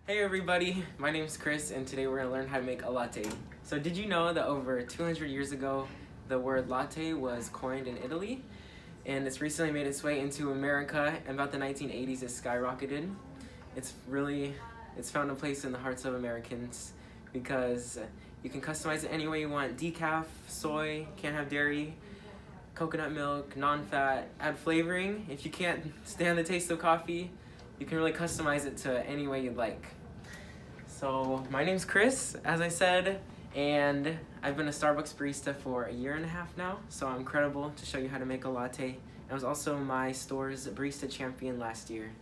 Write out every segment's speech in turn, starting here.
Hey everybody, my name's Chris and today we're going to learn how to make a latte. So did you know that over 200 years ago the word latte was coined in Italy and it's recently made its way into America and about the 1980s it skyrocketed. It's found a place in the hearts of Americans because you can customize it any way you want. Decaf, soy, can't have dairy, coconut milk, non-fat, add flavoring. If you can't stand the taste of coffee, you can really customize it to any way you'd like. So my name's Chris, as I said, and I've been a Starbucks barista for a year and a half now, so I'm credible to show you how to make a latte. I was also my store's barista champion last year.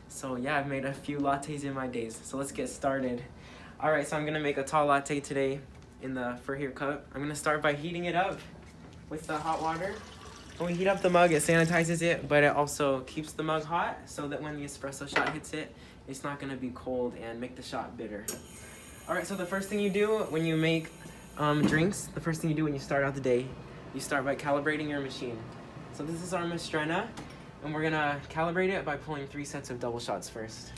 So yeah, I've made a few lattes in my days, so let's get started. Alright, so I'm gonna make a tall latte today in the Furrier cup. I'm gonna start by heating it up with the hot water. When we heat up the mug, it sanitizes it, but it also keeps the mug hot so that when the espresso shot hits it, it's not gonna be cold and make the shot bitter. All right, so the first thing you do when you make drinks, the first thing you do when you start out the day, you start by calibrating your machine. So this is our Mastrena, and we're gonna calibrate it by pulling 3 sets of double shots first.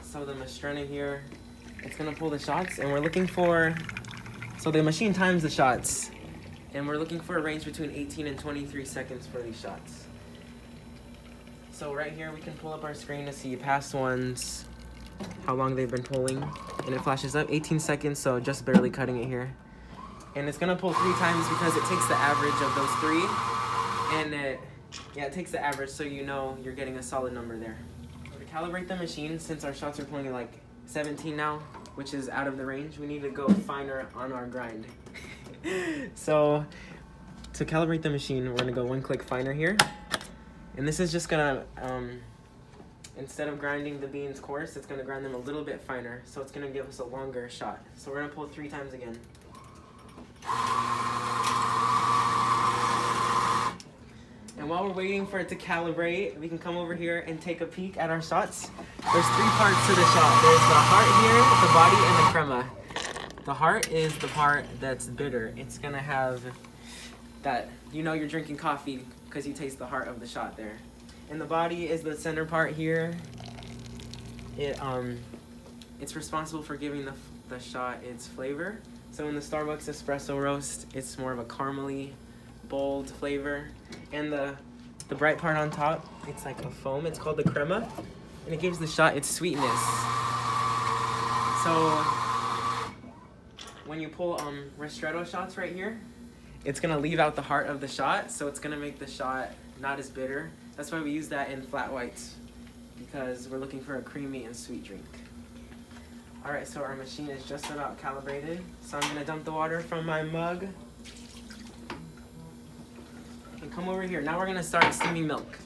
So the Mastrena here, it's gonna pull the shots, and we're looking for, so the machine times the shots, and we're looking for a range between 18 and 23 seconds for these shots. So right here, we can pull up our screen to see past ones, how long they've been pulling, and it flashes up 18 seconds, so just barely cutting it here. And it's gonna pull 3 times because it takes the average of those 3, and it takes the average so you know you're getting a solid number there. So to calibrate the machine, since our shots are pulling at like 17 now, which is out of the range, we need to go finer on our grind. So to calibrate the machine, we're gonna go 1 click finer here. And this is just gonna, instead of grinding the beans coarse, it's gonna grind them a little bit finer. So it's gonna give us a longer shot. So we're gonna pull 3 times again. And while we're waiting for it to calibrate, we can come over here and take a peek at our shots. There's 3 parts to the shot. There's the heart here, the body, and the crema. The heart is the part that's bitter. It's gonna have that, you know you're drinking coffee because you taste the heart of the shot there. And the body is the center part here. It's responsible for giving the shot its flavor. So in the Starbucks espresso roast, it's more of a caramely, bold flavor. And the bright part on top, it's like a foam. It's called the crema, and it gives the shot its sweetness. So when you pull ristretto shots right here, it's gonna leave out the heart of the shot, so it's gonna make the shot not as bitter. That's why we use that in flat whites, because we're looking for a creamy and sweet drink. All right, so our machine is just about calibrated. So I'm gonna dump the water from my mug. And come over here. Now we're gonna start steaming milk.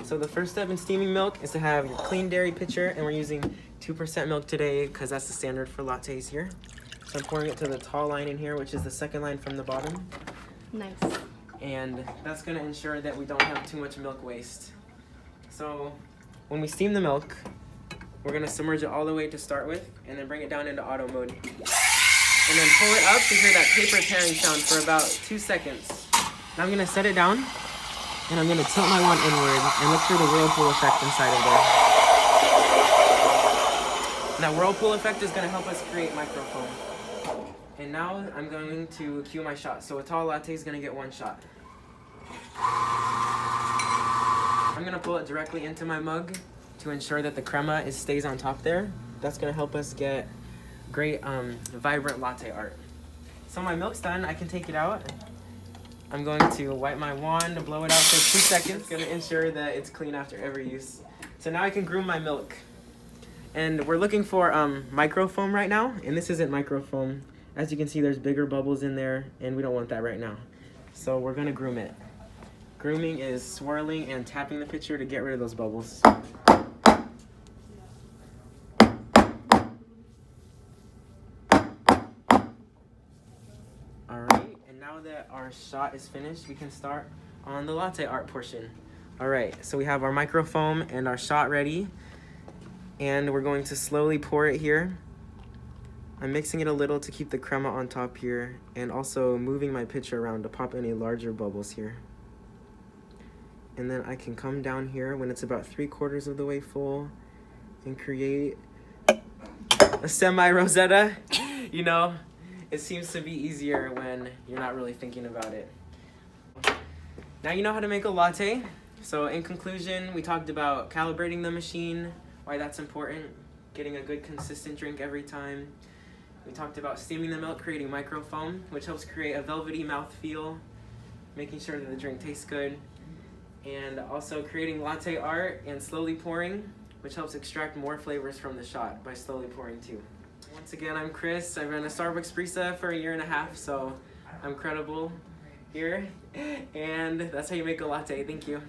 So the first step in steaming milk is to have your clean dairy pitcher, and we're using 2% milk today because that's the standard for lattes here. So I'm pouring it to the tall line in here, which is the second line from the bottom. Nice. And that's gonna ensure that we don't have too much milk waste. So when we steam the milk, we're gonna submerge it all the way to start with, and then bring it down into auto mode. And then pull it up to hear that paper tearing sound for about 2 seconds. Now I'm gonna set it down, and I'm gonna tilt my wand inward and look for the whirlpool effect inside of there. And that whirlpool effect is gonna help us create microfoam. And now I'm going to cue my shot. So a tall latte is gonna get 1 shot. I'm gonna pull it directly into my mug to ensure that the crema stays on top there. That's gonna help us get great vibrant latte art. So my milk's done, I can take it out. I'm going to wipe my wand, blow it out for 2 seconds. It's gonna ensure that it's clean after every use. So now I can groom my milk. And we're looking for microfoam right now, and this isn't microfoam. As you can see, there's bigger bubbles in there, and we don't want that right now. So we're gonna groom it. Grooming is swirling and tapping the pitcher to get rid of those bubbles. Alright, and now that our shot is finished, we can start on the latte art portion. Alright, so we have our microfoam and our shot ready, and we're going to slowly pour it here. I'm mixing it a little to keep the crema on top here, and also moving my pitcher around to pop any larger bubbles here. And then I can come down here when it's about 3/4 of the way full and create a semi-rosetta. You know, it seems to be easier when you're not really thinking about it. Now you know how to make a latte. So in conclusion, we talked about calibrating the machine, why that's important, getting a good consistent drink every time. We talked about steaming the milk, creating microfoam, which helps create a velvety mouthfeel, making sure that the drink tastes good. And also creating latte art and slowly pouring, which helps extract more flavors from the shot by slowly pouring too. Once again, I'm Chris. I've been a Starbucks barista for 1.5 years, so I'm credible here. And that's how you make a latte. Thank you.